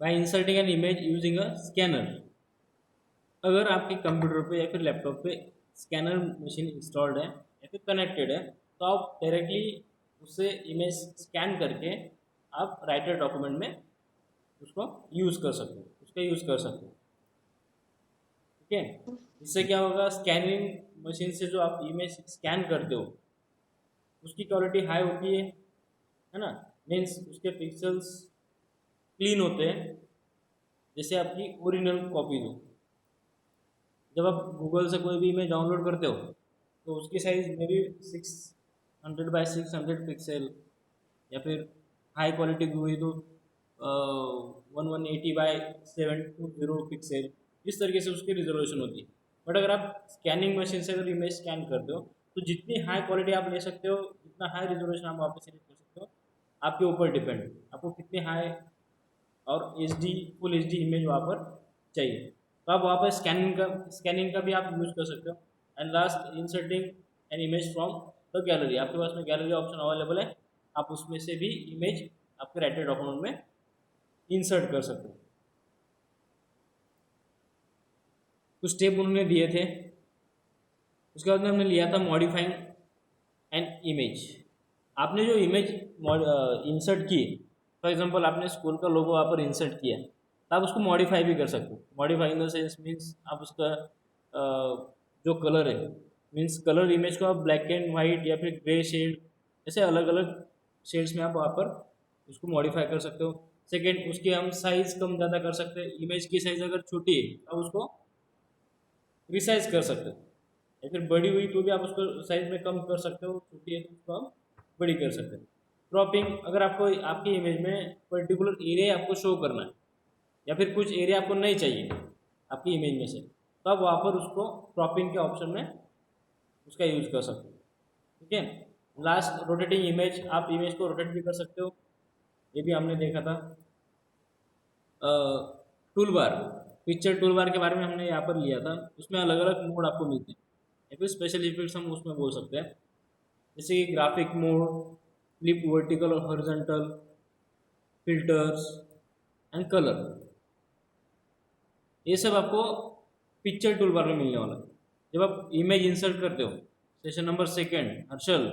Bye inserting an image using a scanner. अगर आपके computer पे या फिर लैपटॉप पे स्कैनर मशीन इंस्टॉल्ड है या फिर कनेक्टेड है, तो आप डायरेक्टली उससे इमेज स्कैन करके आप राइटर डॉक्यूमेंट में उसको यूज़ कर सकते हो, उसका यूज़ कर सकते हो। ठीक है। इससे क्या होगा, स्कैनिंग मशीन से जो आप इमेज स्कैन करते हो उसकी क्वालिटी हाई होती है ना। मीन्स उसके पिक्सल्स क्लीन होते हैं, जैसे आपकी ओरिजिनल कॉपी हो। जब आप गूगल से कोई भी इमेज डाउनलोड करते हो तो उसकी size may be 600 by 600 pixel, या फिर हाई क्वालिटी की हुई तो 1180 बाई 720 पिक्सल, इस तरीके से उसकी रिजोल्यूशन होती है। बट अगर आप स्कैनिंग मशीन से अगर इमेज स्कैन करते हो तो जितनी हाई क्वालिटी आप ले सकते हो, जितना हाई रिजोल्यूशन आप वापस सेलेक्ट कर सकते हो, आपके ऊपर डिपेंड है आपको कितनी हाई और एच फुल एच इमेज वहाँ पर चाहिए। तो आप वहाँ पर स्कैनिंग का भी आप यूज़ कर सकते हो। And last, inserting an image from the gallery. आपके पास में गैलरी ऑप्शन अवेलेबल है, आप उसमें से भी इमेज आपके राइटर डॉक्यूमेंट में इंसर्ट कर सकते हो। कुछ स्टेप उन्होंने दिए थे। उसके बाद में हमने लिया था मॉडिफाइंग एन इमेज। आपने जो इमेज इंसर्ट की, फॉर एग्जांपल आपने स्कूल का लोगो वहाँ पर इंसर्ट किया, तो आप उसको मॉडिफाई भी कर सकते हो। Modify in the sense means आप उसका जो कलर है, मीन्स कलर इमेज को आप ब्लैक एंड वाइट या फिर ग्रे शेड, ऐसे अलग अलग शेड्स में आप वहाँ पर उसको मॉडिफाई कर सकते हो। सेकेंड, उसकी हम साइज कम ज़्यादा कर सकते हैं। इमेज की साइज अगर छोटी है तो आप उसको रिसाइज कर सकते हो, या फिर बड़ी हुई तो भी आप उसको साइज में कम कर सकते हो, छोटी है तो उसको हम बड़ी कर सकते हैं। क्रॉपिंग, अगर आपको आपकी इमेज में पर्टिकुलर एरिया आपको शो करना है या फिर कुछ एरिया आपको नहीं चाहिए आपकी इमेज में से, तो आप वहाँ पर उसको क्रॉपिंग के ऑप्शन में उसका यूज कर सकते हो। ठीक है। लास्ट, रोटेटिंग इमेज, आप इमेज को रोटेट भी कर सकते हो, ये भी हमने देखा था। Tool bar, picture tool bar के बारे में हमने यहाँ पर लिया था। उसमें अलग अलग मोड आपको मिलते हैं या फिर स्पेशल इफेक्ट्स हम उसमें बोल सकते हैं, जैसे कि ग्राफिक मोड, फ्लिप वर्टिकल और हॉरिजॉन्टल, फिल्टर्स एंड कलर, ये सब आपको पिक्चर टूल बार में मिलने वाला है। जब आप इमेज इंसर्ट करते हो, session number second, Harshal,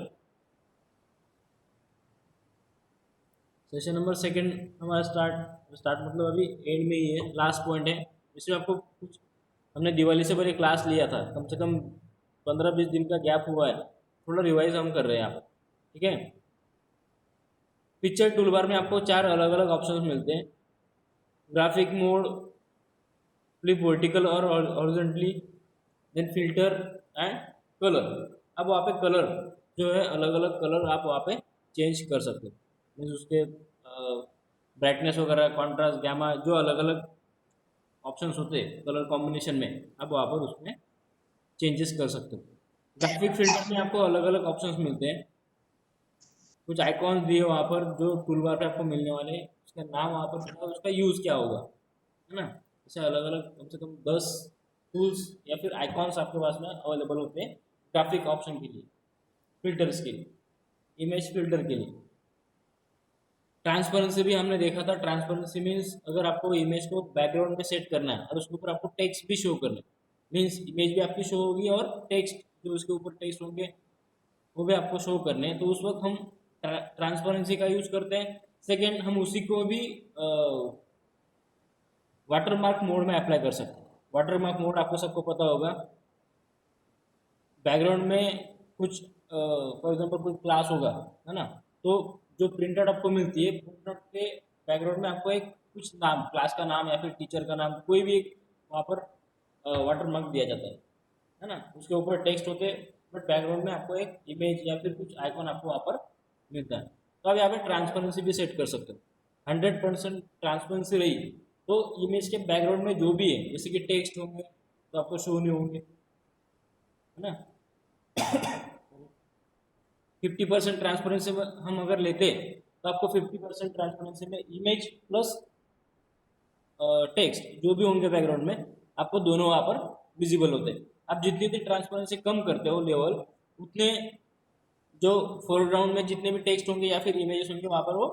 session number second हमारा स्टार्ट स्टार्ट मतलब अभी एंड में ही है, लास्ट पॉइंट है। इसमें आपको कुछ, हमने दिवाली से पहले क्लास लिया था, कम से कम 15-20 दिन का गैप हुआ है, थोड़ा रिवाइज हम कर रहे हैं यहाँ पर। ठीक है। पिक्चर टूल बार में आपको 4 अलग अलग ऑप्शन मिलते हैं, ग्राफिक मोड, फ्लिप वर्टिकल और horizontally, then filter and colour. अब वहाँ पे कलर जो है, अलग अलग कलर आप वहाँ पे चेंज कर सकते हो, मीन्स उसके ब्राइटनेस वगैरह, कॉन्ट्रास्ट, गैमा, जो अलग अलग ऑप्शंस होते हैं कलर कॉम्बिनेशन में, आप वहाँ पर उसमें चेंजेस कर सकते हो। ग्राफिक फिल्टर में आपको अलग अलग ऑप्शंस मिलते हैं, कुछ आइकॉन्स दिए वहाँ पर जो टूल बार पे आपको मिलने वाले हैं, उसका नाम वहाँ पर दिया, उसका यूज़ क्या होगा, है ना। ऐसे अलग अलग कम से कम 10 टूल्स या फिर आइकॉन्स आपके पास में अवेलेबल होते हैं ग्राफिक ऑप्शन के लिए, फिल्टर्स के लिए, इमेज फिल्टर के लिए। ट्रांसपेरेंसी भी हमने देखा था। ट्रांसपेरेंसी मीन्स अगर आपको इमेज को बैकग्राउंड में सेट करना है और उसके ऊपर आपको टेक्स्ट भी शो करना है, मीन्स इमेज भी आपकी शो होगी और टेक्स्ट जो उसके ऊपर टेक्स्ट होंगे वो भी आपको शो करने हैं, तो उस वक्त हम ट्रांसपेरेंसी का यूज करते हैं। सेकेंड, हम उसी को भी वाटरमार्क मोड में अप्लाई कर सकते हैं। वाटरमार्क मोड आपको सबको पता होगा, बैकग्राउंड में कुछ फॉर एग्जांपल कोई क्लास होगा, है ना, तो जो प्रिंटआउट आपको मिलती है, प्रिंटआउट के बैकग्राउंड में आपको एक कुछ नाम, क्लास का नाम या फिर टीचर का नाम, कोई भी एक वहाँ पर वाटरमार्क दिया जाता है ना, उसके ऊपर टेक्स्ट होते हैं, बट बैकग्राउंड में आपको एक इमेज या फिर कुछ आइकॉन आपको वहाँ पर मिलता है। तो आप यहाँ पे ट्रांसपेरेंसी भी सेट कर सकते हो। 100% ट्रांसपेरेंसी रही तो इमेज के बैकग्राउंड में जो भी है, जैसे कि टेक्स्ट होंगे तो आपको शो नहीं होंगे, है ना। 50% ट्रांसपेरेंसी में हम अगर लेते तो आपको 50% ट्रांसपेरेंसी में इमेज प्लस टेक्स्ट जो भी होंगे बैकग्राउंड में, आपको दोनों वहाँ पर विजिबल होते हैं। आप जितनी भी ट्रांसपेरेंसी कम करते हो लेवल, उतने जो फोरग्राउंड में जितने भी टेक्स्ट होंगे या फिर इमेजेस होंगे वहाँ पर वो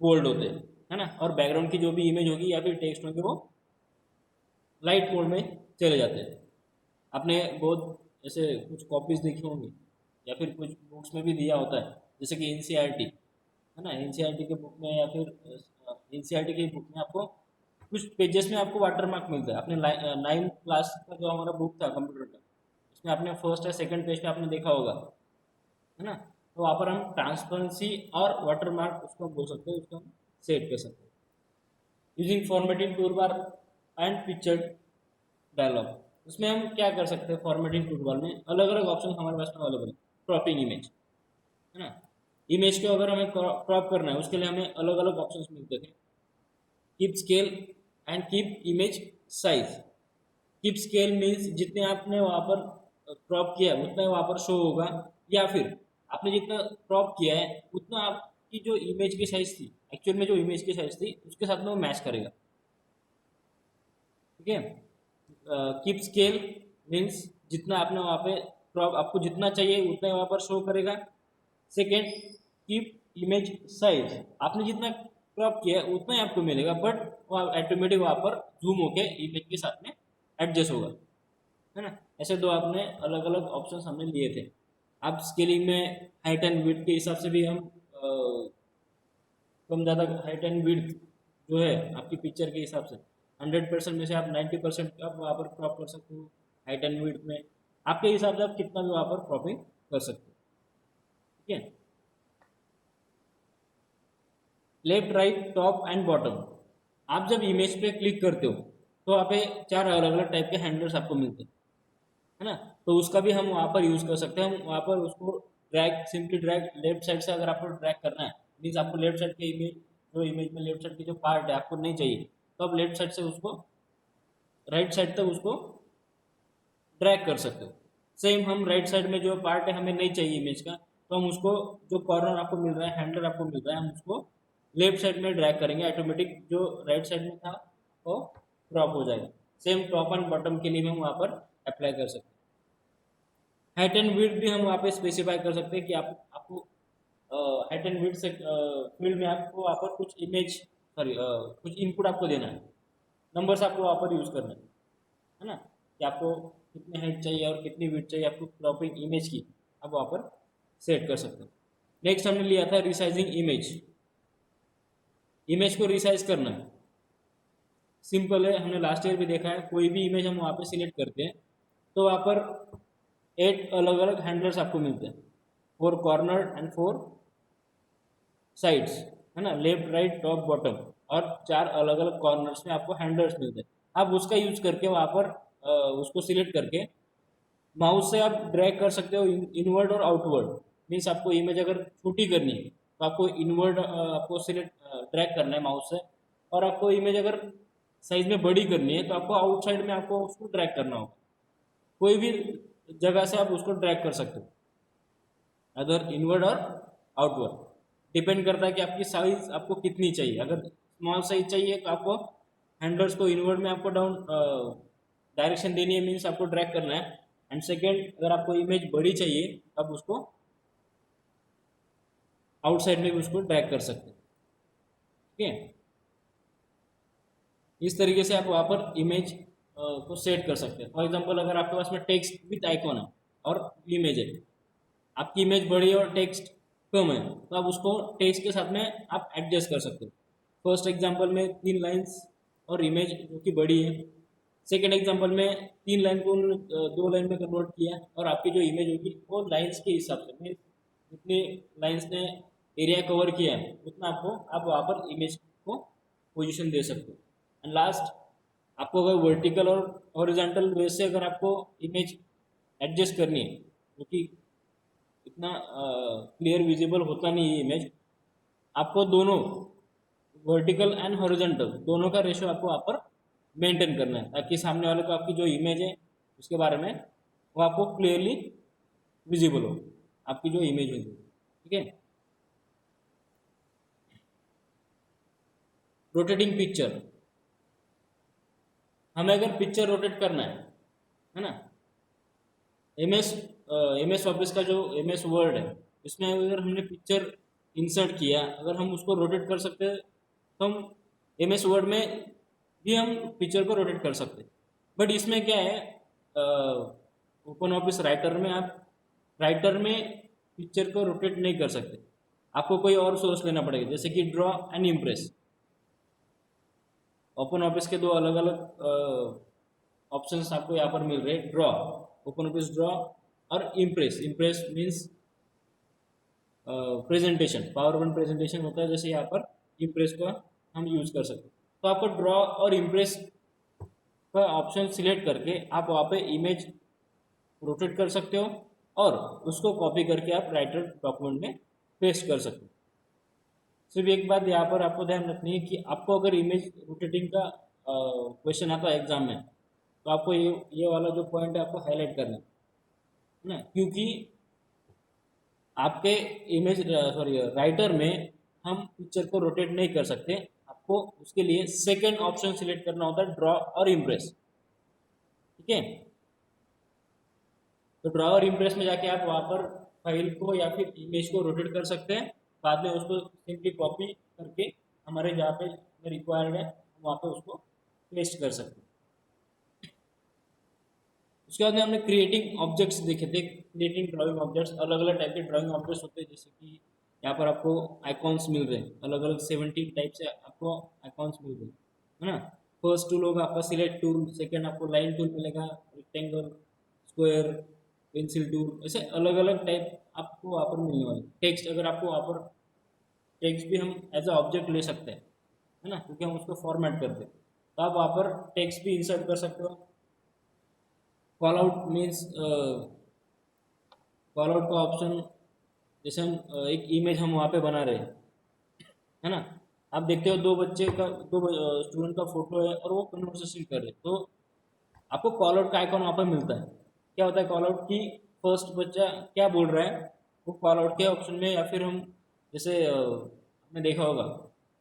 बोल्ड होते हैं, है ना, और बैकग्राउंड की जो भी इमेज होगी या फिर टेक्स्ट होंगे वो लाइट मोड में चले जाते हैं। आपने बहुत ऐसे कुछ कॉपीज देखी होंगी या फिर कुछ बुक्स में भी दिया होता है, जैसे कि एनसीईआरटी है ना, एनसीईआरटी के बुक में या फिर एनसीईआरटी की बुक में आपको कुछ पेजेस में आपको वाटर मार्क मिलता है। आपने 9th क्लास का जो हमारा बुक था कंप्यूटर का, उसमें आपने फर्स्ट या सेकंड पेज पे आपने देखा होगा, है ना। तो वहाँ पर हम ट्रांसपेरेंसी और वाटर मार्क उसको बोल सकते हैं, उसको हम सेट कर सकते हैं using formatting toolbar and picture dialogue. उसमें हम क्या कर सकते हैं, फॉर्मेटिंग टूल बार में अलग अलग ऑप्शन हमारे पास में अवेलेबल है। क्रॉपिंग इमेज, है ना, इमेज को अगर हमें क्रॉप करना है उसके लिए हमें अलग अलग ऑप्शंस मिलते थे। Keep scale and keep image size. Keep scale means जितने आपने वहाँ पर क्रॉप किया है उतना वहाँ पर शो होगा, या फिर आपने जितना क्रॉप किया है उतना आपकी जो इमेज की साइज थी, एक्चुअल में जो इमेज की साइज थी उसके साथ में वो मैच करेगा। ठीक है, कीप स्केल मीन्स जितना आपने वहाँ पे क्रॉप, आपको जितना चाहिए उतना ही वहाँ पर शो करेगा। सेकेंड, कीप इमेज साइज, आपने जितना क्रॉप किया है उतना ही आपको मिलेगा, बट वो ऑटोमेटिक वहाँ पर जूम होके इमेज के साथ में एडजस्ट होगा, है ना। ऐसे दो आपने अलग अलग ऑप्शन हमने लिए थे। आप स्केलिंग में हाइट एंड विड्थ के हिसाब से भी हम कम ज़्यादा हाइट एंड विड्थ जो है आपकी पिक्चर के हिसाब से 100% में से आप 90% आप वहाँ पर क्रॉप कर सकते हो। हाइट एंड विड्थ में आपके हिसाब से आप कितना भी वहाँ पर क्रॉपिंग कर सकते हो। ठीक है, left right top and bottom. आप जब इमेज पे क्लिक करते हो तो वहाँ पे 4 अलग अलग टाइप के हैंडल्स आपको मिलते हैं, है ना। तो उसका भी हम वहाँ पर यूज़ कर सकते हैं। हम वहाँ पर उसको drag, simply drag left side से अगर आपको ड्रैग करना है, मीन्स आपको लेफ्ट साइड के इमेज, जो इमेज में लेफ्ट साइड की जो पार्ट है आपको नहीं चाहिए, तो आप लेफ्ट साइड से उसको राइट साइड तक उसको ड्रैग कर सकते हो। सेम हम राइट साइड में जो पार्ट है हमें नहीं चाहिए इमेज का, तो हम उसको, जो कॉर्नर आपको मिल रहा है, हैंडल आपको मिल रहा है, हम उसको लेफ्ट साइड में ड्रैग करेंगे, ऑटोमेटिक जो राइट साइड में था वो ड्रॉप हो जाएगा। सेम टॉप एंड बॉटम के लिए भी हम वहाँ पर अप्लाई कर सकते हैं। हाइट एंड विड्थ भी हम वहाँ पे स्पेसिफाई कर सकते हैं कि आपको हाइट एंड विड्थ से फील्ड में आपको वहाँ पर कुछ इमेज, सॉरी कुछ इनपुट आपको देना है, नंबर्स आपको वहाँ पर यूज़ करना है ना, कि आपको कितनी हाइट चाहिए और कितनी विड्थ चाहिए आपको क्रॉपिंग इमेज की, आप वहाँ पर सेट कर सकते हो। नेक्स्ट हमने लिया था रिसाइजिंग इमेज। इमेज को रिसाइज करना है सिंपल है, हमने लास्ट ईयर भी देखा है। कोई भी इमेज हम वहाँ पर सिलेक्ट करते हैं तो वहाँ पर 8 अलग अलग हैंडल्स आपको मिलते हैं, 4 कॉर्नर एंड 4 साइड्स, है ना, लेफ्ट राइट टॉप बॉटम, और 4 अलग अलग कॉर्नर्स में आपको हैंडल्स मिलते हैं। आप उसका यूज करके वहाँ पर उसको सिलेक्ट करके माउस से आप ड्रैग कर सकते हो इनवर्ड और आउटवर्ड। मीन्स आपको इमेज अगर छोटी करनी है तो आपको इनवर्ड आपको सिलेक्ट ड्रैग करना है माउस से, और आपको इमेज अगर साइज में बड़ी करनी है तो आपको आउटसाइड में आपको उसको ड्रैग करना होगा। कोई भी जगह से आप उसको ड्रैग कर सकते हो, अगर इनवर्ड और आउटवर्ड। डिपेंड करता है कि आपकी साइज आपको कितनी चाहिए। अगर स्मॉल साइज चाहिए तो आपको हैंडल्स को इनवर्ड में आपको डाउन डायरेक्शन देनी है, मीन्स आपको ड्रैग करना है। एंड सेकेंड, अगर आपको इमेज बड़ी चाहिए तो आप उसको आउटसाइड में भी उसको ड्रैग कर सकते हैं। ठीक है, इस तरीके से आप वहाँ पर इमेज को सेट कर सकते हैं। फॉर एग्जाम्पल, अगर आपके पास में टेक्स्ट विथ आइकॉन है और इमेज है, आपकी इमेज बड़ी है और टेक्स्ट कम है, तो आप उसको टेक्स्ट के साथ में आप एडजस्ट कर सकते हो। फर्स्ट एग्जांपल में 3 लाइंस और इमेज जो कि बड़ी है। सेकेंड एग्जांपल में 3 लाइन को 2 लाइन में कन्वर्ट किया, और आपकी जो इमेज होगी वो लाइंस के हिसाब से, मीन्स जितनी लाइंस ने एरिया कवर किया है उतना आपको आप वहाँ पर इमेज को पोजिशन दे सकते हो। एंड लास्ट, आपको अगर वर्टिकल और हॉरिजॉन्टल वे से अगर आपको इमेज एडजस्ट करनी है, क्योंकि इतना क्लियर विजिबल होता नहीं है इमेज, आपको दोनों वर्टिकल एंड हॉरिजॉन्टल दोनों का रेशियो आपको वहाँ पर मेंटेन करना है, ताकि सामने वाले को आपकी जो इमेज है उसके बारे में वो आपको क्लियरली विजिबल हो, आपकी जो इमेज होगी। ठीक है, रोटेटिंग पिक्चर, हमें अगर पिक्चर रोटेट करना है ना, एम एस ऑफिस का जो एम एस वर्ड है, इसमें अगर हमने पिक्चर इंसर्ट किया, अगर हम उसको रोटेट कर सकते हैं तो हम MS वर्ड में भी हम पिक्चर को रोटेट कर सकते हैं। बट इसमें क्या है, ओपन ऑफिस राइटर में आप राइटर में पिक्चर को रोटेट नहीं कर सकते, आपको कोई और सोर्स लेना पड़ेगा, जैसे कि draw and impress. Open office के दो अलग अलग ऑप्शंस आपको यहाँ पर मिल रहे हैं, ड्रॉ, ओपन ऑफिस ड्रॉ और impress. Impress means presentation, power point presentation होता है, जैसे यहाँ पर इम्प्रेस का हम यूज कर सकते हैं। तो आपको ड्रॉ और इम्प्रेस का ऑप्शन सिलेक्ट करके आप वहाँ पे इमेज रोटेट कर सकते हो और उसको कॉपी करके आप राइटर डॉक्यूमेंट में पेस्ट कर सकते हो। सिर्फ एक बात यहाँ पर आपको ध्यान रखनी है कि आपको अगर इमेज रोटेटिंग का क्वेश्चन आता है एग्जाम में, तो आपको ये वाला जो पॉइंट है आपको हाईलाइट करना है ना, क्योंकि आपके इमेज सॉरी राइटर में हम पिक्चर को रोटेट नहीं कर सकते, आपको उसके लिए सेकेंड ऑप्शन सिलेक्ट करना होता है, ड्रॉ और इम्प्रेस। ठीक है, तो ड्रॉ और इम्प्रेस में जाके आप वहाँ पर फाइल को या फिर इमेज को रोटेट कर सकते हैं, बाद में उसको सिंपली कॉपी करके हमारे जहाँ पे रिक्वायर्ड है वहाँ पे उसको पेस्ट कर सकते हैं। उसके बाद में हमने क्रिएटिंग ऑब्जेक्ट्स देखे थे, क्रिएटिंग ड्राइंग ऑब्जेक्ट्स, अलग अलग टाइप के ड्राइंग ऑब्जेक्ट्स होते हैं, जैसे कि यहाँ पर आपको आइकॉन्स मिल रहे हैं, अलग अलग 17 टाइप से आपको आइकॉन्स मिल रहे हैं, है ना। फर्स्ट टूल होगा आपका सिलेक्ट टूल, सेकेंड आपको लाइन टूल मिलेगा, रेक्टेंगल, स्क्वायर, पेंसिल टूल, ऐसे अलग अलग टाइप आपको वहाँ पर मिलने वाले। टेक्स्ट, अगर आपको वहाँ पर टेक्स्ट भी हम एज अ ऑब्जेक्ट ले सकते हैं, है ना, क्योंकि हम उसको फॉर्मेट करते हैं, तो आप वहाँ पर टेक्स्ट भी इंसर्ट कर सकते हो। Call out means call out का ऑप्शन, जैसे हम एक इमेज हम वहाँ पे बना रहे हैं, है ना, आप देखते हो दो बच्चे का, दो स्टूडेंट का फोटो है और वो कन्वर्सेशन कर रहे हैं, तो आपको कॉल आउट का आइकॉन वहाँ पर मिलता है। क्या होता है कॉल आउट की, फर्स्ट बच्चा क्या बोल रहा है वो कॉल आउट के ऑप्शन में, या फिर हम जैसे आपने देखा होगा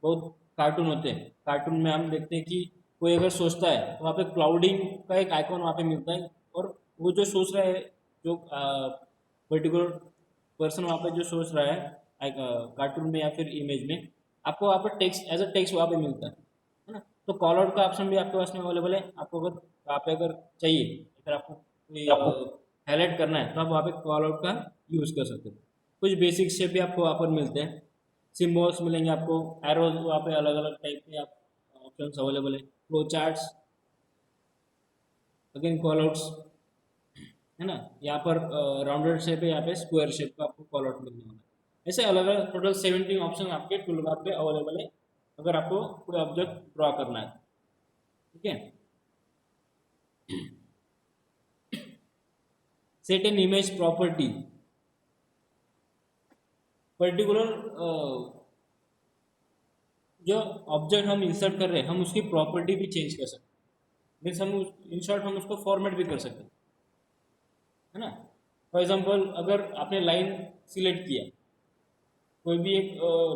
बहुत कार्टून होते हैं, कार्टून में हम देखते हैं कि कोई अगर सोचता है तो वहाँ पे क्लाउडिंग का एक आइकॉन वहाँ पे मिलता है, और वो जो सोच रहा है, जो पर्टिकुलर पर्सन वहाँ पे जो सोच रहा है कार्टून में या फिर इमेज में, आपको वहाँ पर टेक्स्ट एज अ टेक्स्ट वहाँ पे मिलता है ना। तो कॉल आउट का ऑप्शन भी आपके पास में अवेलेबल है, आपको अगर वहाँ पे अगर चाहिए, अगर आपको कोई हाईलाइट करना है तो आप वहाँ पे कॉल आउट का यूज़ कर सकते हो। कुछ बेसिक शेप भी आपको वहाँ पर मिलते हैं, सिम्बॉल्स मिलेंगे आपको, एरोज वहाँ पे अलग अलग टाइप के आप ऑप्शंस अवेलेबल है, flow charts, again call outs, है ना। यहाँ पर राउंडेड शेप है, यहाँ पे स्क्वायर शेप का आपको कॉल आउट मिलने वाला है। ऐसे अलग अलग टोटल 17 ऑप्शन आपके टूल बार पे अवेलेबल है, अगर आपको कोई ऑब्जेक्ट ड्रॉ करना है। ठीक है, set an image property, particular जो ऑब्जेक्ट हम इंसर्ट कर रहे हैं हम उसकी प्रॉपर्टी भी चेंज कर सकते हैं, मीन्स हम इन शॉर्ट हम उसको फॉर्मेट भी कर सकते हैं, है ना। फॉर एग्जांपल अगर आपने लाइन सिलेक्ट किया, कोई भी एक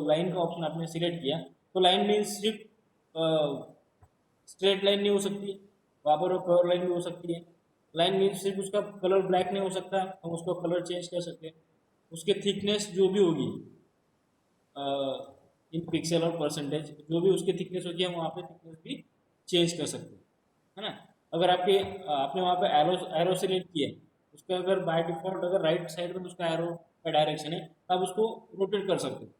लाइन का ऑप्शन आपने सिलेक्ट किया, तो लाइन मीन्स सिर्फ स्ट्रेट लाइन नहीं हो सकती, वहाँ पर वो कर्व लाइन भी हो सकती है। लाइन मीन्स सिर्फ उसका कलर ब्लैक नहीं हो सकता, हम उसको कलर चेंज कर सकते हैं, उसके थिकनेस जो भी होगी इन पिक्सल और परसेंटेज, जो भी उसकी थिकनेस होगी हम वहाँ पे थिकनेस भी चेंज कर सकते हैं, है ना। अगर आपने वहाँ पे एरो एरो सिलेक्ट किया, उसका अगर बाय डिफॉल्ट अगर राइट साइड में उसका एरो का डायरेक्शन है, तो आप उसको रोटेट कर सकते हो।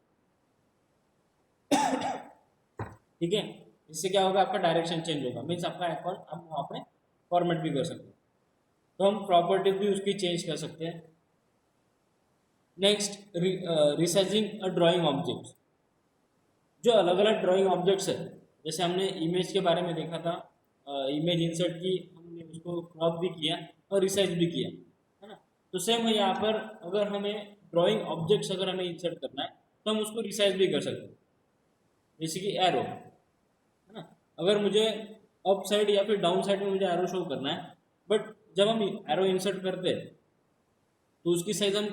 ठीक है, इससे क्या होगा, आपका डायरेक्शन चेंज होगा, मीन्स आपका अकाउंट हम वहाँ पे फॉर्मेट भी कर सकते हैं, तो हम प्रॉपर्टीज भी उसकी चेंज कर सकते हैं। नेक्स्ट, रिसाइजिंग अ ड्राइंग ऑब्जेक्ट, जो अलग अलग ड्राइंग ऑब्जेक्ट्स है, जैसे हमने इमेज के बारे में देखा था, इमेज इंसर्ट की, हमने उसको क्रॉप भी किया और रिसाइज भी किया, है ना। तो सेम है यहाँ पर, अगर हमें ड्राइंग ऑब्जेक्ट्स अगर हमें इंसर्ट करना है तो हम उसको रिसाइज भी कर सकते हैं, जैसे कि एरो, है ना। अगर मुझे अप साइड या फिर डाउन साइड में मुझे एरो शो करना है, बट जब हम एरो इंसर्ट करते हैं तो उसकी साइज हम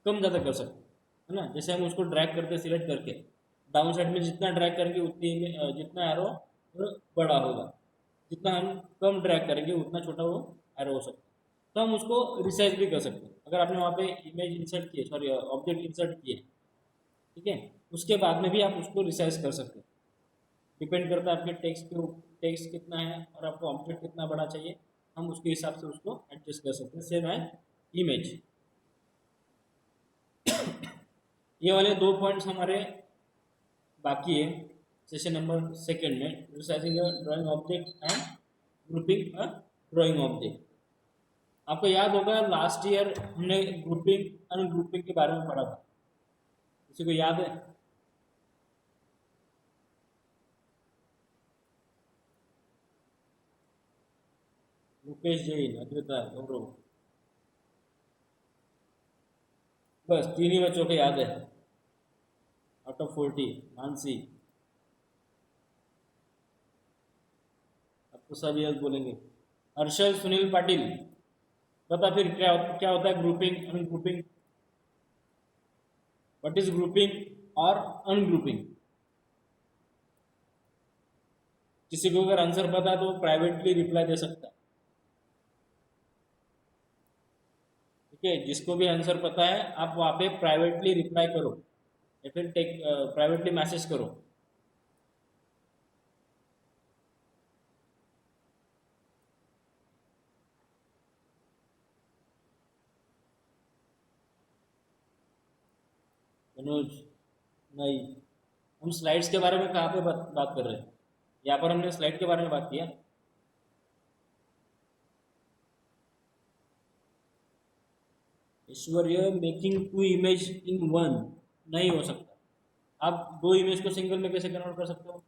कम ज़्यादा कर सकते हैं, है ना। जैसे हम उसको ड्रैग करते सिलेक्ट करके, डाउन साइड में जितना ड्रैग करेंगे उतनी जितना एरो बड़ा होगा, जितना हम कम ड्रैग करेंगे उतना छोटा वो एरो हो सकता है। तो हम उसको रिसाइज भी कर सकते हैं, अगर आपने वहाँ पे इमेज इंसर्ट किए, सॉरी ऑब्जेक्ट इंसर्ट किए, ठीक है, उसके बाद में भी आप उसको रिसाइज कर सकते हैं। डिपेंड करता है आपके टेक्स्ट कितना है और आपको ऑब्जेक्ट कितना बड़ा चाहिए, हम उसके हिसाब से उसको एडजस्ट कर सकते हैं। सेम है इमेज। ये वाले 2 पॉइंट्स हमारे बाकी है सेशन नंबर सेकेंड में, resizing drawing object and grouping drawing object. आपको याद होगा लास्ट ईयर हमने ग्रुपिंग अनग्रुपिंग के बारे में पढ़ा था, किसी को याद है? मुकेश जैन, अद्विता, गौरव, बस 3 ही बच्चों को याद है आउट ऑफ 40। मानसी, आपको सब याद बोलेंगे। हर्षल, सुनील पाटिल, बता फिर क्या होता है grouping ungrouping? What is grouping और अनग्रुपिंग? किसी को अगर आंसर पता है तो प्राइवेटली रिप्लाई दे सकता है। ठीक है, जिसको भी आंसर पता है आप वहाँ पे प्राइवेटली रिप्लाई करो या फिर प्राइवेटली मैसेज करो। मनोज, नहीं, हम स्लाइड्स के बारे में कहाँ पे बात कर रहे हैं? यहाँ पर हमने स्लाइड के बारे में बात किया। ऐश्वर्य, मेकिंग 2 इमेज इन 1 नहीं हो सकता। आप 2 इमेज को सिंगल में कैसे कन्वर्ट कर सकते हो?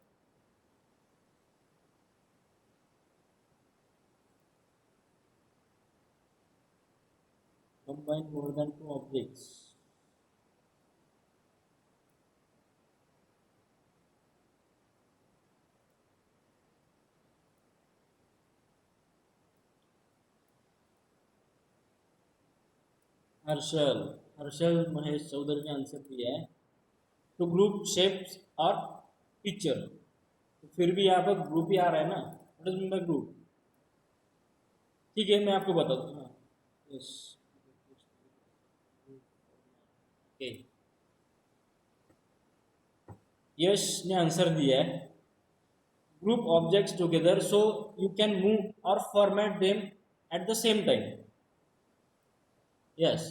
Combine more than 2 objects. Harshal, Harshal Mahesh Chaudhary ने आंसर दिया है टू ग्रुप शेप्स और पिक्चर। तो फिर भी यहाँ पर ग्रुप ही आ रहा है ना, what is mean by group? ठीक है, मैं आपको बता दूँ। हाँ, यस, ओके, यश ने आंसर दिया है group objects together so you can move or format them at the same time. Yes,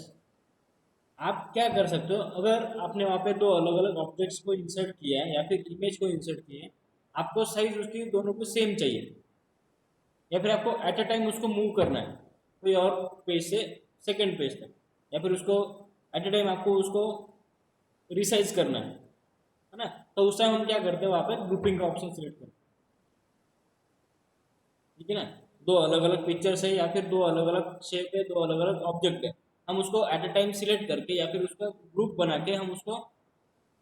आप क्या कर सकते हो, अगर आपने वहाँ पे 2 अलग अलग ऑब्जेक्ट्स को इंसर्ट किया है या फिर इमेज को इंसर्ट किया है, आपको साइज उसकी दोनों को सेम चाहिए या फिर आपको एट अ टाइम उसको मूव करना है कोई और पेज से सेकेंड पेज तक, या फिर उसको एट अ टाइम आपको उसको रिसाइज करना है ना? तो उस टाइम हम क्या करते हैं, वहाँ पे ग्रुपिंग का ऑप्शन सिलेक्ट करते हैं। ठीक है ना? 2 अलग अलग पिक्चर्स है या फिर 2 अलग अलग शेप है, 2 अलग अलग ऑब्जेक्ट है, हम उसको एट अ टाइम सिलेक्ट करके या फिर उसका ग्रुप बना के हम उसको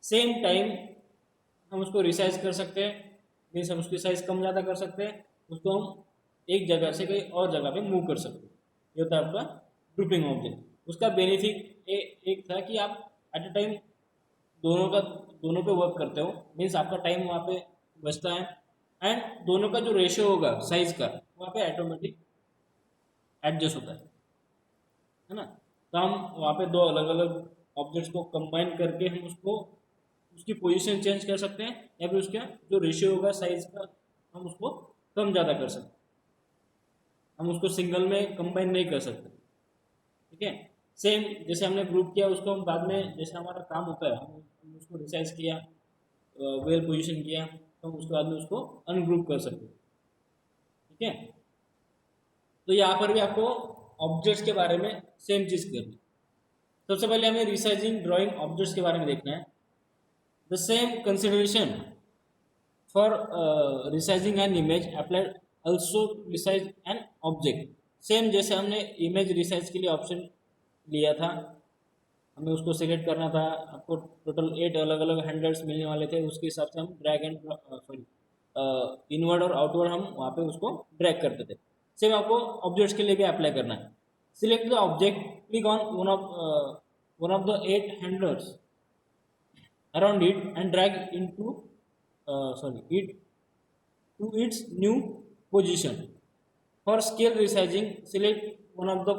सेम टाइम हम उसको रिसाइज कर सकते हैं। मीन्स हम उसकी साइज कम ज़्यादा कर सकते हैं, उसको हम एक जगह से कहीं और जगह पे मूव कर सकते हैं। ये होता है आपका ग्रुपिंग ऑब्जेक्ट। उसका बेनिफिट एक था कि आप एट अ टाइम दोनों पे वर्क करते हो, मीन्स आपका टाइम वहाँ पे बचता है एंड दोनों का जो रेशियो होगा साइज का वहाँ पे ऑटोमेटिक एडजस्ट होता है ना? तो हम वहाँ पे 2 अलग अलग ऑब्जेक्ट्स को कंबाइन करके हम उसको उसकी पोजीशन चेंज कर सकते हैं या फिर उसका जो रेशियो होगा साइज का हम उसको कम ज़्यादा कर सकते हैं। हम उसको सिंगल में कंबाइन नहीं कर सकते। ठीक है, सेम जैसे हमने ग्रुप किया उसको हम बाद में जैसे हमारा काम होता है हम उसको रिसाइज किया, वेल पोजीशन किया, तो हम उसके बाद में उसको अनग्रुप कर सकते हैं। ठीक है, तो यहाँ पर भी आपको ऑब्जेक्ट्स के बारे में सेम चीज़ करनी। सबसे पहले हमें रिसाइजिंग ड्राइंग ऑब्जेक्ट्स के बारे में देखना है। The same consideration for resizing an image applied also resize an object। Same जैसे हमने इमेज रिसाइज के लिए ऑप्शन लिया था, हमें उसको सिलेक्ट करना था, आपको टोटल 8 अलग अलग हैंडल्स मिलने वाले थे, उसके हिसाब से हम ड्रैग एंड सॉरी इनवर्ड और आउटवर्ड हम वहाँ पे उसको ड्रैग करते थे। सेम आपको ऑब्जेक्ट्स के लिए भी अप्लाई करना है। Select the object, click on one of the 8 handles around it and drag into it to its new position. For scale resizing, select one of the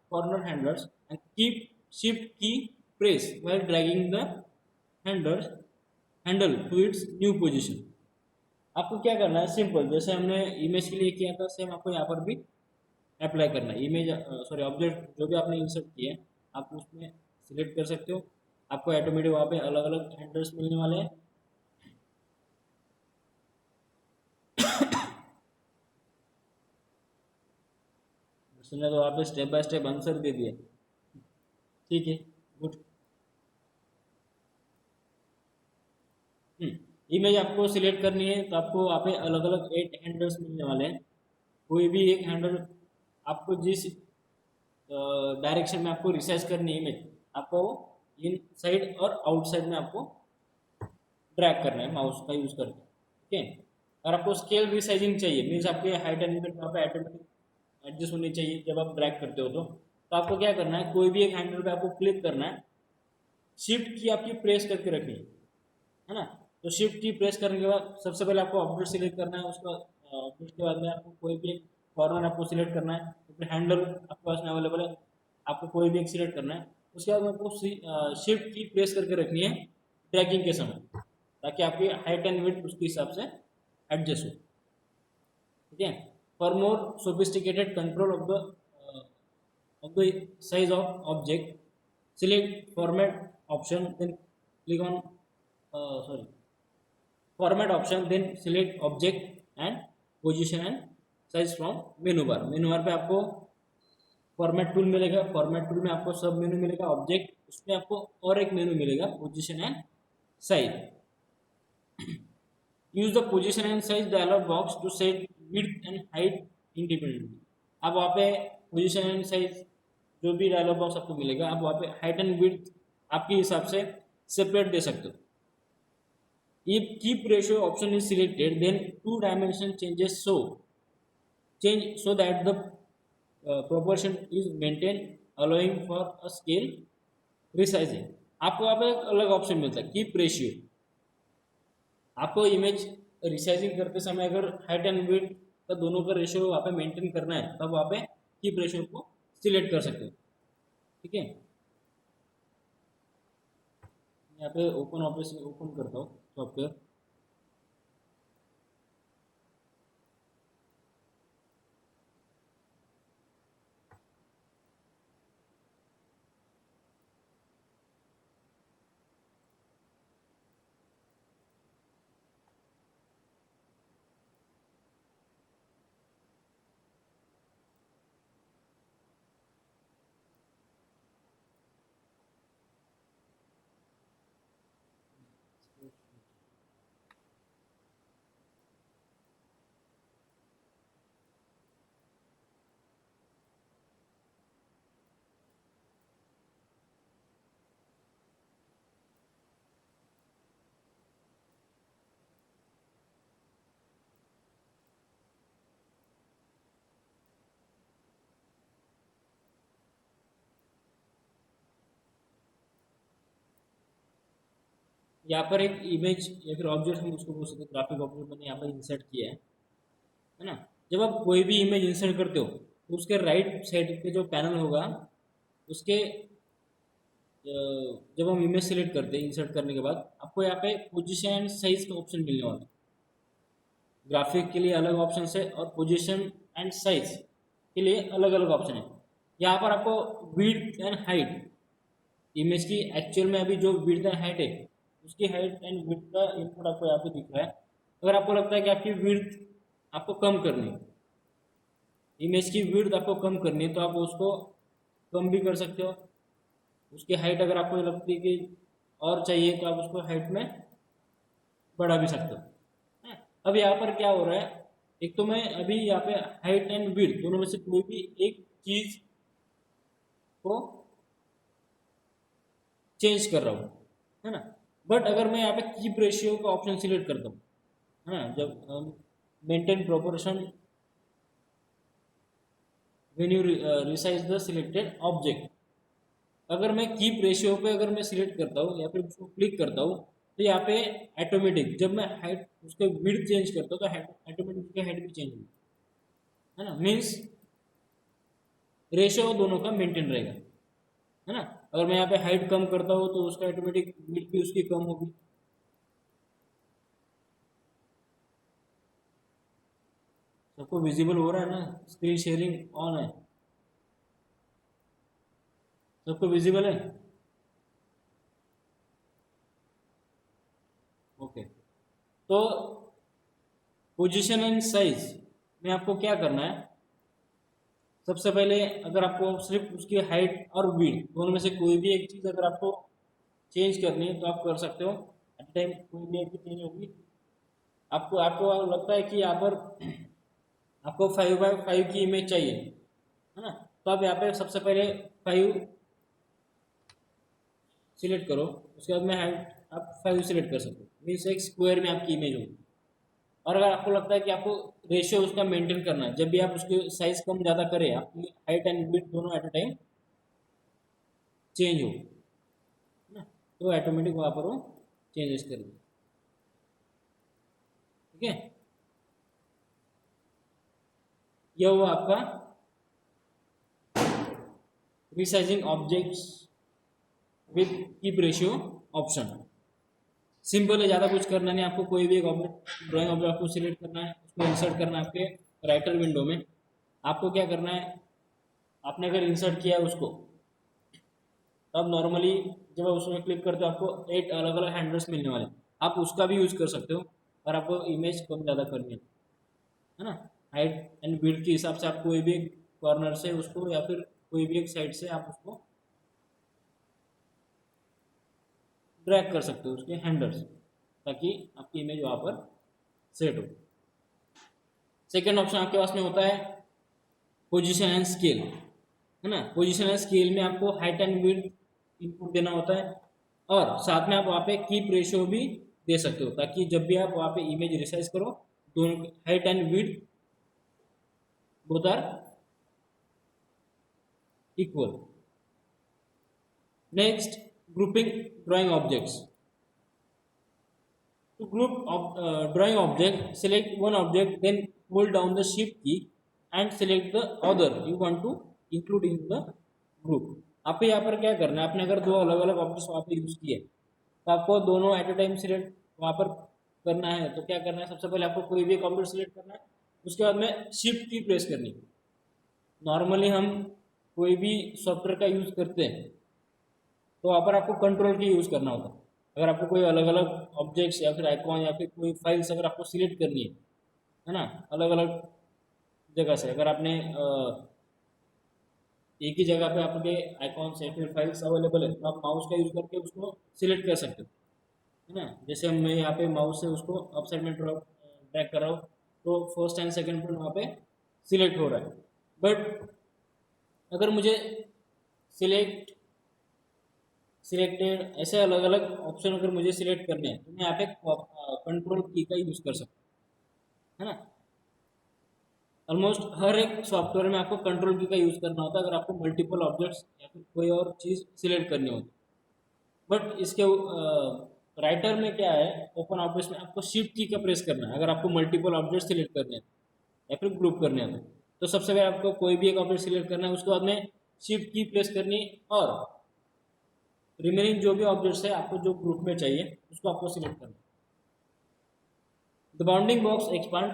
corner handles and keep shift key press while dragging the handles handle to its new position. आपको क्या करना है, simple, जैसे हमने image के लिए किया था सेम आपको यहाँ पर भी अप्लाई करना है। इमेज सॉरी ऑब्जेक्ट जो भी आपने इंसर्ट किया है आप उसमें सिलेक्ट कर सकते हो। आपको ऑटोमेटिक वहाँ पे अलग अलग हैंडल्स मिलने वाले हैं। उसने तो वहाँ पे स्टेप बाय स्टेप आंसर दे दिया। ठीक है, गुड। इमेज आपको सिलेक्ट करनी है तो आपको वहाँ पे अलग अलग 8 हैंडल्स मिलने वाले हैं। कोई भी एक हैंडल आपको जिस डायरेक्शन में आपको रिसाइज करनी है इमेज, आपको इन साइड और आउटसाइड में आपको ड्रैग करना है माउस का यूज़ करके। ठीक है, और आपको स्केल रिसाइजिंग चाहिए, मीन्स आपके हाइट एंड विड्थ वहाँ पे ऑटोमेटिक एडजस्ट होनी चाहिए जब आप ड्रैग करते हो। तो आपको क्या करना है, कोई भी एक हैंडल पे आपको क्लिक करना है, शिफ्ट की आपकी प्रेस करके रखनी है ना। तो शिफ्ट की प्रेस करने के बाद सबसे पहले आपको ऑब्जेक्ट सिलेक्ट करना है, उसका ऑब्जेक्ट के बाद में आपको कोई भी एक कॉर्नर आपको सिलेक्ट करना है, तो फिर हैंडल आपके पास में अवेलेबल है, आपको कोई भी एक सिलेक्ट करना है। उसके बाद में आपको शिफ्ट की प्रेस करके रखनी है ड्रैगिंग के समय, ताकि आपकी हाइट एंड विड्थ उसके हिसाब से एडजस्ट हो। ठीक है, for more sophisticated control of the size of object, select format option, then click on sorry format option, then select object and position and size from menu bar। मेनू बार पे आपको format tool मिलेगा, format tool में आपको सब मेनू मिलेगा, object उसमें आपको और एक मेनू मिलेगा position and size. Use the position and size dialogue box to set width and height independently. अब वहाँ पे पोजीशन एंड साइज जो भी डायलॉग बॉक्स आपको मिलेगा, आप वहाँ पे हाइट एंड विड्थ आपके हिसाब से सेपरेट दे सकते हो। If keep ratio option is selected, then two dimension changes change so that the proportion is maintained, allowing for a scale resizing। आपको वहाँ पे एक अलग ऑप्शन मिलता है कीप रेशियो। आपको इमेज रिसाइजिंग करते समय अगर हाइट एंड विड्थ का दोनों का रेशियो वहाँ पे मेंटेन करना है, तब वहाँ पे कीप रेशियो को सिलेक्ट कर सकते हो। ठीक है, यहाँ पे ओपन ऑफिस ओपन करता हूँ सॉफ्टवेयर। यहाँ पर एक इमेज या फिर ऑब्जेक्ट हम उसको बोल सकते हैं, ग्राफिक ऑब्जेक्ट मैंने यहाँ पर इंसर्ट किया है ना। जब आप कोई भी इमेज इंसर्ट करते हो तो उसके राइट साइड पे जो पैनल होगा उसके जब हम इमेज सेलेक्ट करते हैं इंसर्ट करने के बाद, आपको यहाँ पे पोजीशन एंड साइज का ऑप्शन मिलने वाला है। ग्राफिक के लिए अलग ऑप्शन है और पोजीशन एंड साइज के लिए अलग अलग ऑप्शन है। यहाँ पर आपको विड्थ एंड हाइट, इमेज की एक्चुअल में अभी जो विड्थ एंड हाइट है उसकी हाइट एंड विड्थ का इनपुट आपको यहाँ पे दिख रहा है। अगर आपको लगता है कि आपकी विड्थ आपको कम करनी है, इमेज की विड्थ आपको कम करनी है, तो आप उसको कम भी कर सकते हो। उसकी हाइट अगर आपको लगती है कि और चाहिए तो आप उसको हाइट में बढ़ा भी सकते हो। अब यहाँ पर क्या हो रहा है, एक तो मैं अभी यहाँ पे हाइट एंड विड्थ दोनों में से कोई भी एक चीज को चेंज कर रहा हूँ, है ना। बट अगर मैं यहाँ पे कीप रेशियो का ऑप्शन सिलेक्ट करता हूँ, है ना, जब maintain proportion when you resize the selected object, अगर मैं कीप रेशियो पे अगर मैं सिलेक्ट करता हूँ या फिर उसको क्लिक करता हूँ तो यहाँ पे ऑटोमेटिक जब मैं हाइट उसके विड्थ चेंज करता हूँ तो ऑटोमेटिक उसकी हाइट भी चेंज होगी, है ना। मीन्स रेशियो दोनों का मेंटेन रहेगा, है ना। अगर मैं यहाँ पे हाइट कम करता हूँ तो उसका ऑटोमेटिक विड्थ भी उसकी कम होगी। सबको विजिबल हो रहा है ना, स्क्रीन शेयरिंग ऑन है, सबको विजिबल है। ओके, तो पोजीशन एंड साइज में आपको क्या करना है, सबसे पहले अगर आपको सिर्फ उसकी हाइट और विड्थ दोनों में से कोई भी एक चीज़ अगर आपको चेंज करनी है तो आप कर सकते हो। एट टाइम कोई भी एक चेंज होगी, आपको आपको लगता है कि यहाँ पर आपको 5x5 की इमेज चाहिए, है ना, तो आप यहाँ पे सबसे पहले 5 सिलेक्ट करो, उसके बाद में हाइट आप 5 सिलेक्ट कर सकते हो, मीन्स एक स्क्वायर में आपकी इमेज होगी। और अगर आपको लगता है कि आपको रेशियो उसका मेंटेन करना है, जब भी आप उसके साइज कम ज़्यादा करें, आपकी हाइट एंड विड्थ दोनों एट अ टाइम चेंज हो, है ना, तो ऑटोमेटिक वहाँ पर वो चेंजेस कर दे। ठीक है, यह हुआ आपका resizing objects with keep ratio option. Simple है, ज़्यादा कुछ करना नहीं आपको, कोई भी एक ऑब्जेक्ट ड्राइंग ऑब्जेक्ट आपको सिलेक्ट करना है, उसको इंसर्ट करना है आपके राइटर विंडो में। आपको क्या करना है, आपने अगर इंसर्ट किया है उसको, तो आप नॉर्मली जब आप उसमें क्लिक करते हो आपको 8 अलग अलग हैंडल्स मिलने वाले, आप उसका भी यूज़ कर सकते हो। और आपको इमेज कम ज़्यादा करनी है ना, हाइट एंड विड्थ के हिसाब से आप कोई भी एक कॉर्नर से उसको या फिर कोई भी एक साइड से आप उसको ड्रैग कर सकते हो उसके हैंडल्स, ताकि आपकी इमेज वहाँ पर सेट हो। सेकेंड ऑप्शन आपके पास में होता है पोजीशन एंड स्केल, है ना। पोजीशन एंड स्केल में आपको हाइट एंड विड्थ इनपुट देना होता है, और साथ में आप वहाँ पे कीप रेशियो भी दे सकते हो, ताकि जब भी आप वहाँ पे इमेज रिसाइज करो, दोनों height and width both are equal. Next, grouping drawing objects. To group drawing object, select one object, then hold down the shift key and select the other you want to include in the group। आपको यहाँ पर क्या करना है, आपने अगर दो अलग अलग ऑब्जेक्ट्स वहाँ पर यूज़ किए तो आपको दोनों एट अ टाइम सिलेक्ट वहाँ पर करना है। तो क्या करना है, सबसे पहले आपको कोई भी एक ऑब्जेक्ट सिलेक्ट करना है, उसके बाद में शिफ्ट की प्रेस करनी है। नॉर्मली हम कोई भी सॉफ्टवेयर का यूज़ करते हैं तो वहाँ पर आपको कंट्रोल की यूज़ करना होता है। अगर आपको कोई अलग अलग ऑब्जेक्ट्स या फिर आइकॉन या फिर कोई फाइल्स अगर आपको सिलेक्ट करनी है ना, अलग अलग जगह से, अगर आपने एक ही जगह पे आपके आइकॉन्स या फिर फाइल्स अवेलेबल है, तो आप माउस का यूज़ करके उसको सिलेक्ट कर सकते हो, है ना। जैसे मैं यहाँ पे माउस से उसको अप साइड में ड्रैग कर रहा हूँ, तो फर्स्ट एंड सेकेंड पॉइंट वहाँ पे सिलेक्ट हो रहा है। बट अगर मुझे सिलेक्ट सिलेक्टेड ऐसे अलग अलग ऑप्शन अगर मुझे सिलेक्ट करने हैं, तो मैं यहाँ पे कंट्रोल की का यूज़ कर सकता हूँ, है ना। ऑलमोस्ट हर एक सॉफ्टवेयर में आपको कंट्रोल की का यूज़ करना होता है अगर आपको मल्टीपल ऑब्जेक्ट्स या फिर कोई और चीज़ सिलेक्ट करनी होती। बट इसके राइटर में क्या है, ओपन ऑफिस में आपको शिफ्ट की का प्रेस करना है अगर आपको मल्टीपल ऑब्जेक्ट सिलेक्ट करने हैं या फिर ग्रुप करने हैं। तो सबसे पहले आपको कोई भी एक ऑब्जेक्ट सिलेक्ट करना है, उसके बाद में शिफ्ट की प्रेस करनी, और रिमेनिंग जो भी ऑब्जेक्ट्स है आपको जो ग्रुप में चाहिए उसको आपको सिलेक्ट करना है। The bounding box expand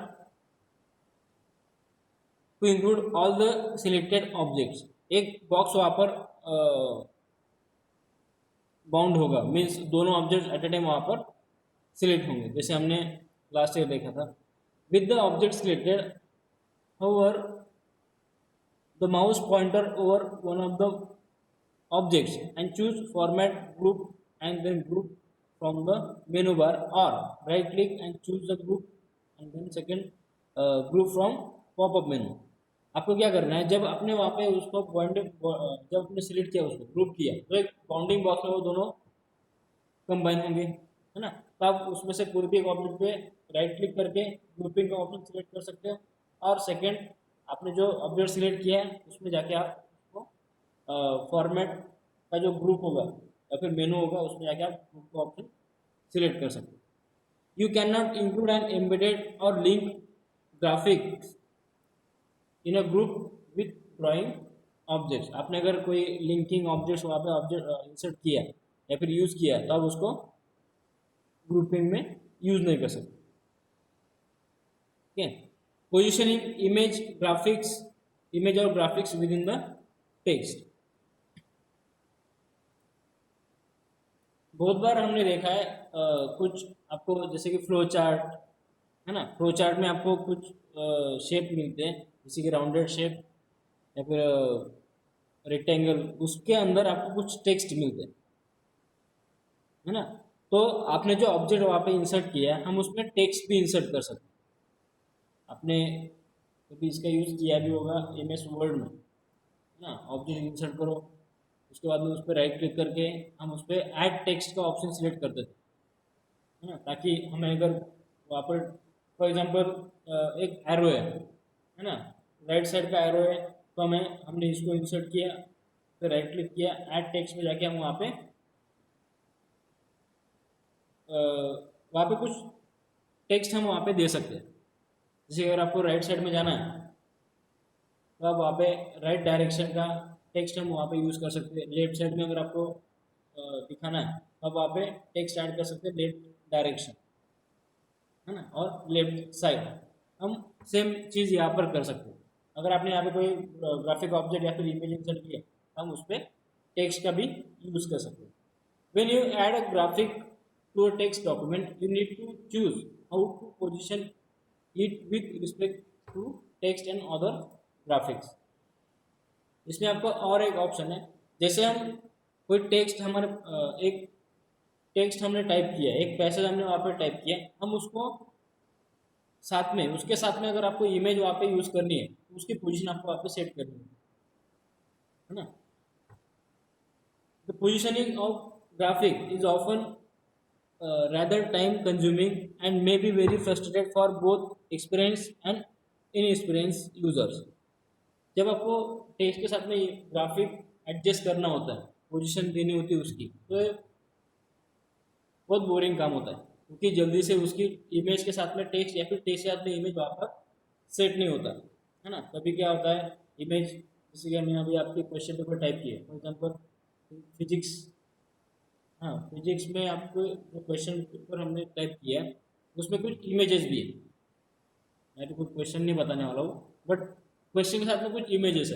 to include all the selected objects. एक बॉक्स वहाँ पर बाउंड होगा, मीन्स दोनों ऑब्जेक्ट्स एट ए टाइम वहाँ पर सिलेक्ट होंगे, जैसे हमने लास्ट ईयर देखा था। With the object selected, however the mouse pointer over one of the objects and choose format group and then group from the menu bar, or right click and choose the group and then second group from pop up menu। आपको क्या करना है, जब आपने वहाँ पे उसको point जब आपने सिलेक्ट किया उसको ग्रुप किया, तो एक बाउंडिंग बॉक्स में वो दोनों कंबाइन होंगे, है ना। तो आप उसमें से कोई भी एक ऑब्जेक्ट पे राइट क्लिक करके ग्रुपिंग का ऑप्शन सिलेक्ट कर सकते हो, और सेकंड आपने जो ऑब्जेक्ट सिलेक्ट किया है उसमें जाके आप उसको फॉर्मेट का जो ग्रुप होगा या फिर मेनू होगा उसमें जाके आप ग्रुप का ऑप्शन सिलेक्ट कर सकते हो। You can not include an embedded or link graphics in a group with drawing objects. आपने अगर कोई लिंकिंग ऑब्जेक्ट्स वहाँ पे ऑब्जेक्ट इंसर्ट किया या फिर यूज़ किया तो आप उसको ग्रुपिंग में यूज़ नहीं कर सकते। ठीक है, पोजिशनिंग इमेज और graphics with in the text. बहुत बार हमने देखा है कुछ आपको जैसे कि फ्लो चार्ट है ना, फ्लो चार्ट में आपको कुछ शेप मिलते हैं जैसे कि राउंडेड शेप या फिर रेक्टेंगल, उसके अंदर आपको कुछ टेक्स्ट मिलते हैं है ना। तो आपने जो ऑब्जेक्ट वहाँ पे इंसर्ट किया है, हम उसमें टेक्स्ट भी इंसर्ट कर सकते हैं। आपने कभी इसका यूज़ किया भी होगा MS वर्ड में, है ना। ऑब्जेक्ट इंसर्ट करो, उसके बाद में उस पर राइट क्लिक करके हम उस पर ऐड टेक्स्ट का ऑप्शन सिलेक्ट कर देते हैं ना, ताकि हमें अगर वहाँ पर फॉर एग्जांपल एक एरो है ना, राइट साइड का एरो है, तो हमने इसको इंसर्ट किया, फिर राइट क्लिक किया, ऐड टेक्स्ट में जाके हम वहाँ पे कुछ टेक्स्ट हम वहाँ पे दे सकते हैं। जैसे अगर आपको राइट साइड में जाना है तो आप वहाँ पे राइट डायरेक्शन का टेक्स्ट हम वहाँ पे यूज़ कर सकते हैं। लेफ्ट साइड में अगर आपको दिखाना है तो आप वहाँ पे टेक्स्ट ऐड कर सकते हैं, लेफ्ट डायरेक्शन है ना, और लेफ्ट साइड। हम सेम चीज़ यहाँ पर कर सकते हैं। अगर आपने यहाँ पे कोई ग्राफिक ऑब्जेक्ट या फिर इमेज इंसर्ट किया, हम उस पर टेक्स्ट का भी यूज़ कर सकते हैं। When you add a graphic to a text document, you need to choose how to position it with respect to text and other graphics. इसमें आपको और एक ऑप्शन है, जैसे हम कोई टेक्स्ट हमारे एक टेक्स्ट हमने टाइप किया, एक पैसेज हमने वहाँ पर टाइप किया, हम उसको उसके साथ में अगर आपको इमेज वहाँ पे यूज़ करनी है तो उसकी पोजीशन आपको वहाँ पे सेट करनी है ना। The positioning of graphic is often rather time consuming and may be very frustrated for both experienced and inexperienced users. जब आपको टेक्स्ट के साथ में ग्राफिक एडजस्ट करना होता है, पोजीशन देनी होती है उसकी, तो ये बहुत बोरिंग काम होता है, क्योंकि जल्दी से उसकी इमेज के साथ में टेक्स्ट या फिर टेक्स्ट के साथ में इमेज वापस सेट नहीं होता है ना। कभी क्या होता है, इमेज जैसे कि हमने अभी आपके क्वेश्चन पेपर टाइप किए, फॉर एग्जाम्पल फिजिक्स, हाँ फिजिक्स में आपको जो क्वेश्चन पेपर हमने टाइप किया है उसमें कुछ इमेजेस भी है। मैं तो कुछ क्वेश्चन नहीं बताने वाला हूँ, बट क्वेश्चन के साथ में कुछ इमेजेस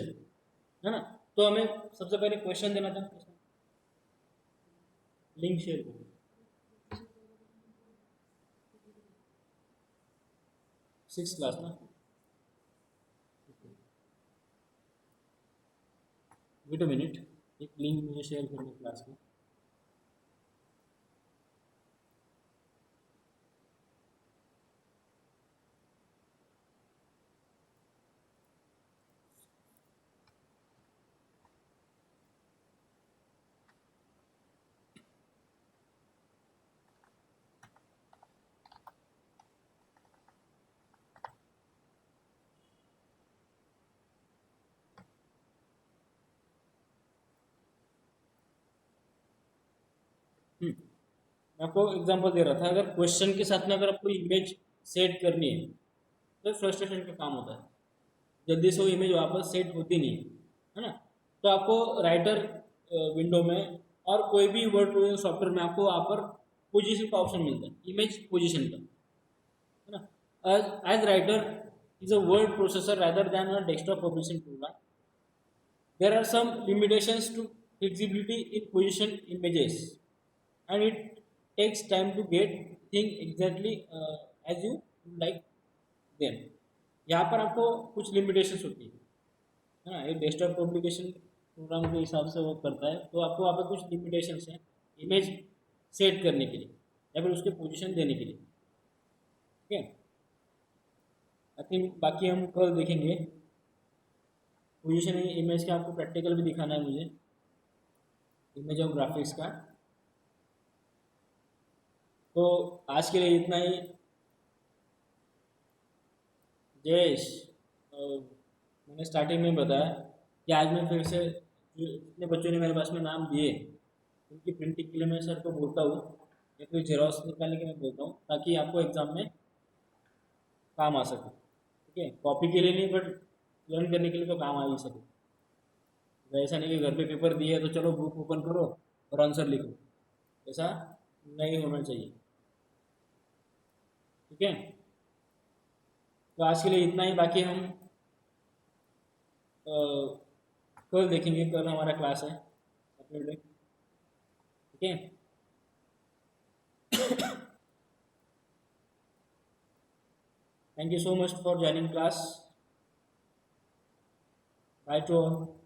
है ना। तो हमें सबसे पहले क्वेश्चन देना था, लिंक शेयर करो, 6th क्लास ना, वेट अ मिनट, एक लिंक मुझे शेयर करनी क्लास की। मैं आपको एग्जांपल दे रहा था, अगर क्वेश्चन के साथ में अगर आपको इमेज सेट करनी है तो फ्रस्ट्रेशन का काम होता है, जल्दी से वो इमेज वापस सेट होती नहीं है ना। तो आपको राइटर विंडो में और कोई भी वर्ड प्रोसेसिंग सॉफ्टवेयर में आपको वहाँ पर पोजीशन का ऑप्शन मिलता है, इमेज पोजीशन का, है ना। As writer is a word processor rather than a desktop publishing program, there are some limitations to flexibility in position images and it takes time to get things exactly as you like them. यहाँ पर आपको कुछ limitations होती है ना, ये desktop publication programme के हिसाब से वो करता है, तो आपको वहाँ पर कुछ लिमिटेशंस हैं इमेज सेट करने के लिए या फिर उसके पोजीशन देने के लिए, ठीक है। आई थिंक बाकी हम कल देखेंगे। पोजीशन इमेज का आपको प्रैक्टिकल भी दिखाना है मुझे, इमेज और ग्राफिक्स का। तो आज के लिए इतना ही। जयेश, मैंने स्टार्टिंग में बताया कि आज मैं फिर से जितने बच्चों ने मेरे पास में नाम दिए उनकी प्रिंटिंग के लिए मैं सर को बोलता हूँ या फिर जेरॉक्स निकालने के मैं बोलता हूँ, ताकि आपको एग्ज़ाम में काम आ सके, ठीक है। कॉपी के लिए नहीं, बट लर्न करने के लिए तो काम आ ही सके। ऐसा नहीं कि घर पे पेपर दिए तो चलो बुक ओपन करो और आंसर लिखो, ऐसा नहीं होना चाहिए, ठीक है। तो आज के लिए इतना ही, बाकी हम कल देखेंगे, कल हमारा क्लास है सैटरडे, ठीक है। Thank you so much for joining class, by two all.